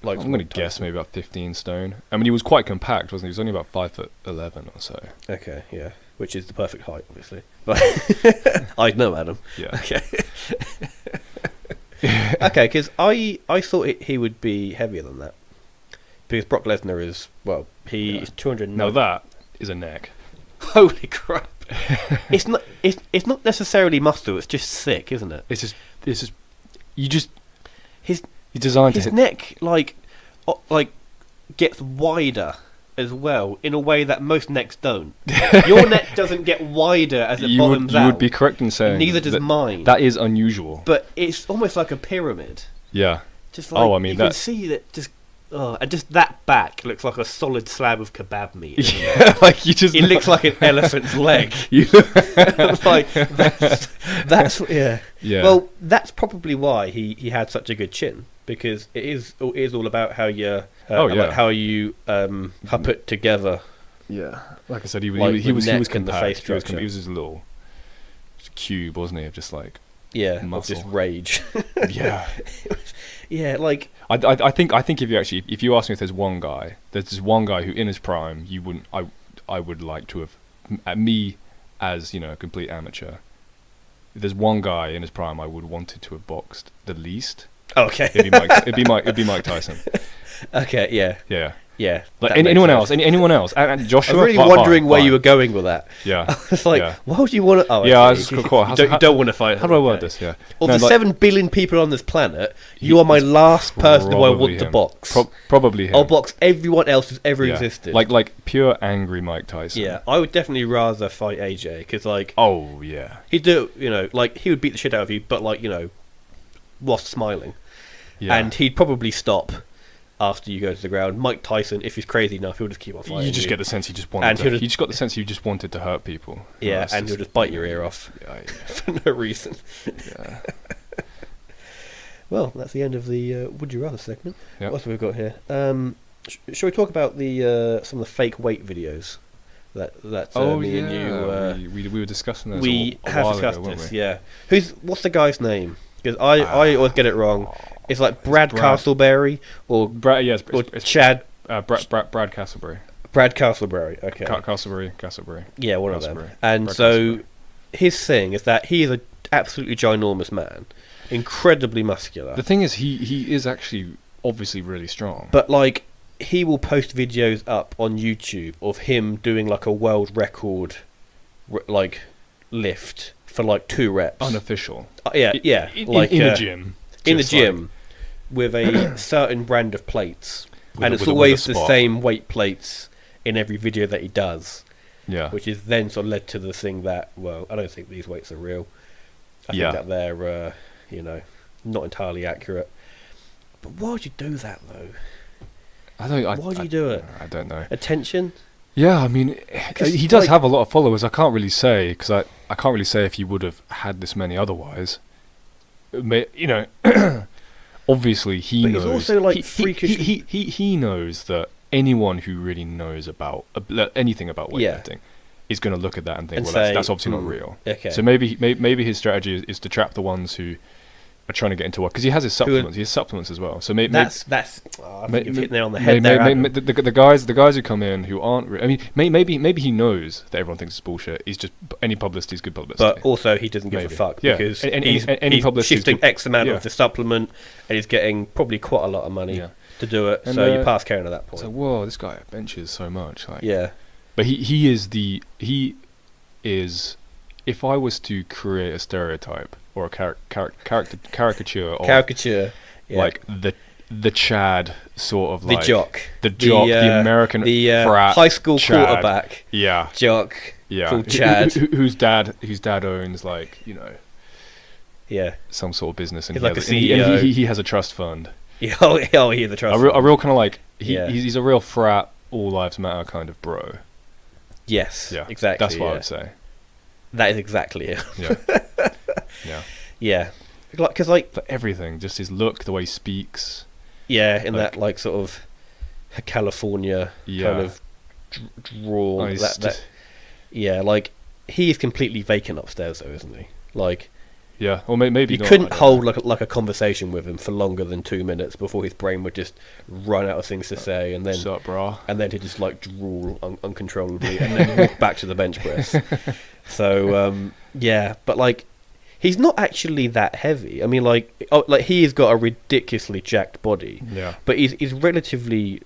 Like, I'm going to guess maybe about 15 stone. I mean, he was quite compact, wasn't he? He was only about 5'11" or so. Okay, yeah, which is the perfect height, obviously. But I know, Adam. Yeah. Okay. Okay, because I thought he would be heavier than that, because Brock Lesnar is is 200. Now that is a neck. Holy crap! It's not necessarily muscle. It's just thick, isn't it? It's just his designed his neck like gets wider as well in a way that most necks don't. Your neck doesn't get wider as it bottoms out. You would be correct in saying neither does mine. That is unusual. But it's almost like a pyramid. Yeah. Just like you can see that just. Oh, and just that back looks like a solid slab of kebab meat. Yeah, like you just. It looks like an elephant's leg. Like that's yeah. Yeah. Well, that's probably why he had such a good chin, because it is all about how you how you put together. Yeah. Like I said, he was compact. He was his little cube, wasn't he? Of just like muscle. Of just rage. Yeah. Yeah, like I think if you ask me if there's this one guy who in his prime I would like to have me as a complete amateur. If there's one guy in his prime I would wanted to have boxed the least. Okay. It'd be Mike Tyson. Okay, yeah. Yeah. Yeah. Like anyone else, and Joshua. I'm really wondering where you were going with that. Yeah. It's like, why would you want to? Oh, yeah, I see. was cool. You don't want to fight. How do I word this? Yeah. Of the 7 billion people on this planet, you are my last person who I want to box. Probably him. I'll box everyone else who's ever existed. Like pure angry Mike Tyson. Yeah, I would definitely rather fight AJ, because like. Oh yeah. He'd do like he would beat the shit out of you, but like whilst smiling. Yeah. And he'd probably stop after you go to the ground. Mike Tyson, if he's crazy enough, he'll just keep on fighting. You just get the sense he just wanted. You just got the sense he just wanted to hurt people. Yeah, and he'll just bite your ear off for no reason. Yeah. Well, that's the end of the Would You Rather segment. Yep. What else have we got here? Shall we talk about the some of the fake weight videos that me and you? We were discussing this. We a have while discussed ago, this. Yeah. What's the guy's name? Because I always get it wrong. It's like Brad Castleberry or Brad. Yeah, or Chad. Brad Castleberry. Brad Castleberry. Okay. Castleberry. Yeah, one of them. Castleberry. And Brad so Castleberry. his thing is that he is an absolutely ginormous man, incredibly muscular. The thing is, he is actually obviously really strong. But like, he will post videos up on YouTube of him doing like a world record, like lift for like 2 reps. Unofficial. Yeah. Like in the gym. In the Just gym, with a certain brand of plates, and it's with a always the spot. same weight plates in every video that he does. Yeah. Which is then sort of led to the thing that, well, I don't think these weights are real. I Yeah. think that they're, not entirely accurate. But why would you do that, though? Why would you do it? I don't know. Attention? Yeah, I mean, 'Cause, he does like- have a lot of followers. I can't really say, because I can't really say if he would have had this many otherwise. Obviously he But knows. he's also, like, he, freakishly- he knows that anyone who really knows about anything about Yeah. weightlifting is going to look at that and think, And well, say, that's obviously not real. Okay. So maybe his strategy is to trap the ones who are trying to get into work, because he has his supplements. He has supplements as well. So maybe that's. I think you've hit the nail on the head there. Adam. the guys who come in who aren't. I mean, maybe he knows that everyone thinks it's bullshit. He's just any publicity is good publicity. But also, he doesn't give Maybe. a fuck Yeah. because Any he's publicity is shifting good- X amount yeah. of the supplement, and he's getting probably quite a lot of money Yeah. to do it. And, So you pass caring at that point. So whoa, this guy benches so much. Like, Yeah. But he is. If I was to create a stereotype or a caricature of Caricature. Yeah. like the Chad sort of the like jock. the American frat high school Chad. quarterback Yeah, jock yeah. called Chad. whose dad owns like Yeah. some sort of business, and He's he like has a and CEO. he has a trust fund. Yeah. Oh, he's the trust. A real kind of like Yeah. he's a real frat, all lives matter kind of bro. Yes. Yeah, Exactly. That's what I yeah. would say. That is exactly it. Yeah, yeah. Yeah. Because like But everything, just his look, the way he speaks. yeah, in Like- that like sort of California Yeah. kind of drawl. Oh, he's that yeah, like he is completely vacant upstairs though, isn't he? Like Yeah, or maybe you not, couldn't I don't hold know. like a conversation with him for longer than 2 minutes before his brain would just run out of things to say, and then What's up, brah? he'd just like drool uncontrollably, and then walk back to the bench press. So yeah, but like he's not actually that heavy. I mean, like he has got a ridiculously jacked body, Yeah, but he's relatively.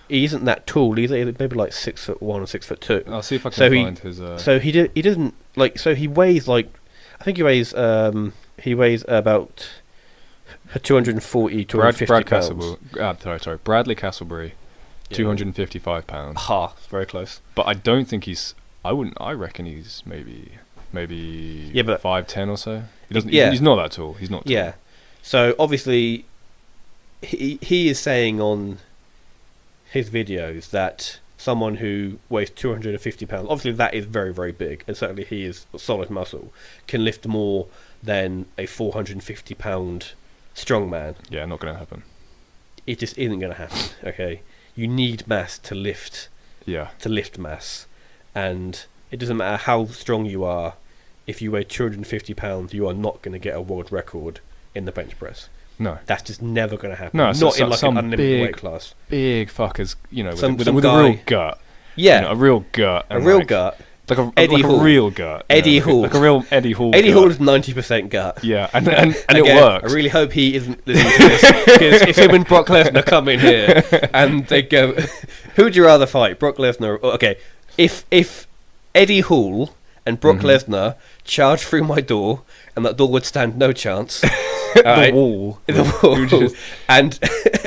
He isn't that tall either. He's maybe like 6'1" or 6'2". I'll see if I can So find his. So he doesn't like. So he weighs like. I think he weighs about 240, 250 pounds. Bradley Castleberry, Yeah. 255 pounds. Ha, it's very close. But I don't think he's. I reckon he's maybe Yeah, but 5'10" or so. He doesn't. Yeah. He's not that tall. He's not. Tall. Yeah. So obviously, he is saying on his videos that someone who weighs 250 pounds, obviously that is very, very big, and certainly he is solid muscle, can lift more than a 450 pound strongman. Yeah, not gonna happen. It just isn't going to happen. Okay, you need mass to lift Yeah. mass, and it doesn't matter how strong you are. If you weigh 250 pounds, you are not going to get a world record in the bench press. No. That's just never going to happen. No, not in like some an unlimited big weight class. Big fuckers, Some with a real guy- gut. Yeah, A real gut. a and real like, gut. Like a Eddie Hall. real gut. Eddie Hall. Like a real Eddie Hall. Eddie gut. Hall is 90% gut. Yeah, and it Again, works. I really hope he isn't listening to this, because if him and Brock Lesnar come in here and they go, who would you rather fight, Brock Lesnar? Okay, if Eddie Hall and Brock Lesnar charge through my door, and that door would stand no chance. The wall. And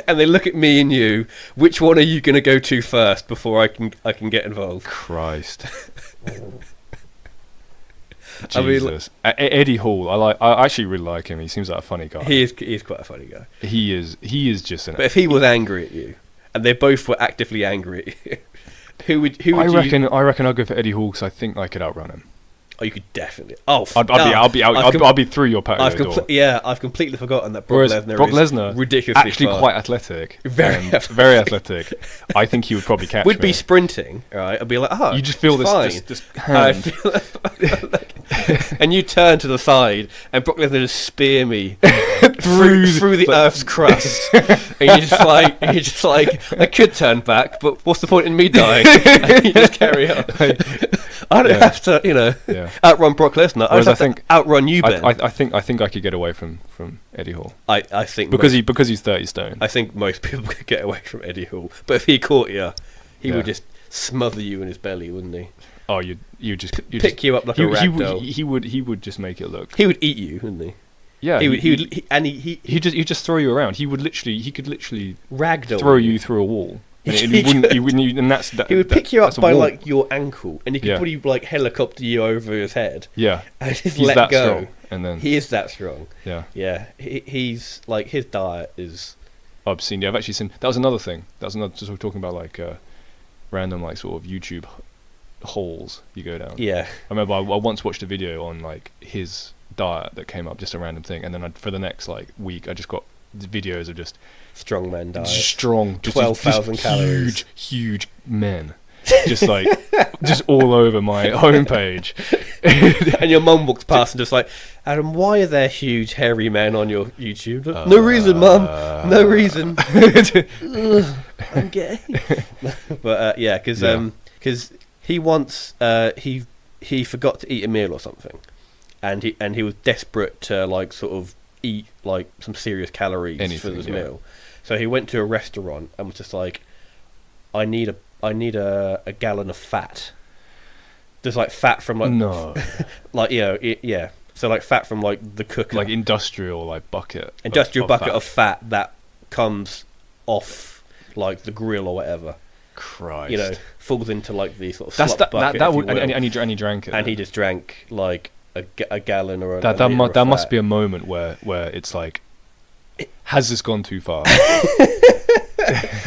they look at me and you. Which one are you going to go to first before I can get involved? Christ. I mean, Jesus. Eddie Hall. I actually really like him. He seems like a funny guy. He is quite a funny guy. He is just an. But if he was angry at you, and they both were actively angry at you, who would I you? reckon I'll go for Eddie Hall because I think I could outrun him. Oh, you could definitely. Oh, I'll be through your patio door. I've completely forgotten that Brock Whereas Lesnar Brock is Lesnar ridiculously actually fast. quite athletic. Very and athletic. very athletic. I think he would probably catch Would me. be sprinting, right? I'd be like, oh, You just feel it's fine. this I hand. feel and you turn to the side, and Brock Lesnar just spear me through the Earth's crust. And you're just like, I could turn back, but what's the point in me dying? And you just carry on. I don't have to, outrun Brock Lesnar. Whereas I just have to outrun you, Ben. I think I could get away from Eddie Hall. I think because he's 30 stone. I think most people could get away from Eddie Hall, but if he caught you, he would just smother you in his belly, wouldn't he? Oh, you just pick you up like a rag doll. He would just make it look. He would eat you, wouldn't he? Yeah, he'd just throw you around. He could literally ragdoll throw you through a wall. And he wouldn't, and that's that. He would pick you up by wall. like your ankle, and he could probably like helicopter you over his head. Yeah, and just he's let that go. Strong, and then he is that strong. Yeah. He's like, his diet is obscene. Yeah, I've actually seen. That was another thing. Just talking about like random like sort of YouTube holes you go down. Yeah, I remember I once watched a video on like his diet that came up, just a random thing, and then for the next like week I just got videos of just strongman diet, strong 12,000 calories, huge men, just like just all over my homepage. And your mum walks past and just like, Adam, why are there huge hairy men on your YouTube? No reason, mum. No reason. I'm gay. But because he once he forgot to eat a meal or something, and he was desperate to like sort of eat like some serious calories for this meal. So he went to a restaurant and was just like, I need a gallon of fat. There's like fat from like like yeah. So like fat from like the cooker, like industrial bucket of fat that comes off like the grill or whatever. Christ, falls into like the sort of bucket. And he drank it. And he just drank like a gallon or that must be a moment where it's like, has this gone too far?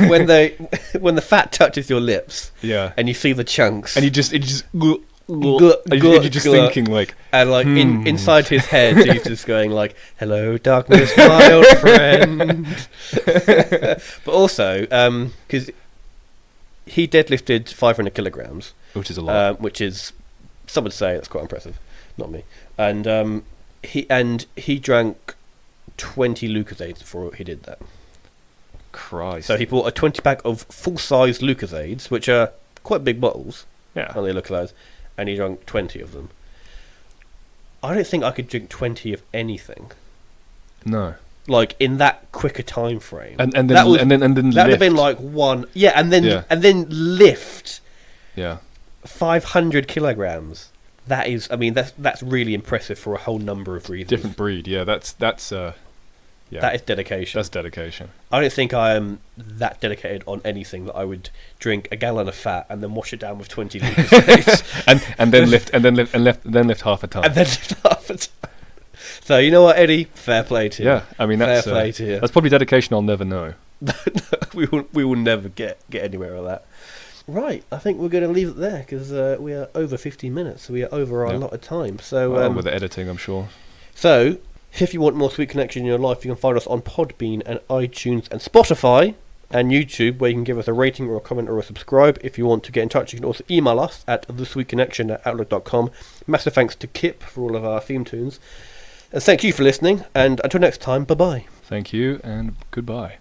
when the fat touches your lips, and you see the chunks, and you're just thinking like, and like inside his head he's just going like, hello darkness my old friend. But also because he deadlifted 500 kilograms, which is a lot, which is, some would say that's quite impressive, not me. And he drank 20 Lucozades before he did that. Christ. So he bought a 20 pack of full-size Lucozades, which are quite big bottles. Yeah. And they look like those, and he drank 20 of them. I don't think I could drink 20 of anything. No. Like in that quicker time frame. And then that would have been like one. Yeah, and then lift. Yeah. 500 kilograms. That is, I mean, that's really impressive for a whole number of reasons. Different breed, yeah. That's that is dedication. That's dedication. I don't think I am that dedicated on anything that I would drink a gallon of fat and then wash it down with 20 liters and then lift half a ton. And then lift half a ton. So you know what, Eddie? Fair play to you. Yeah, I mean that's fair play to you. That's probably dedication I'll never know. we will never get anywhere with that. Right, I think we're going to leave it there because we are over 15 minutes, so we are over our allotted time. So with the editing, I'm sure. So, if you want more Sweet Connection in your life, you can find us on Podbean and iTunes and Spotify and YouTube, where you can give us a rating or a comment or a subscribe. If you want to get in touch, you can also email us at thesweetconnection@outlook.com. Massive thanks to CIPP for all of our theme tunes. And thank you for listening, and until next time, bye-bye. Thank you, and goodbye.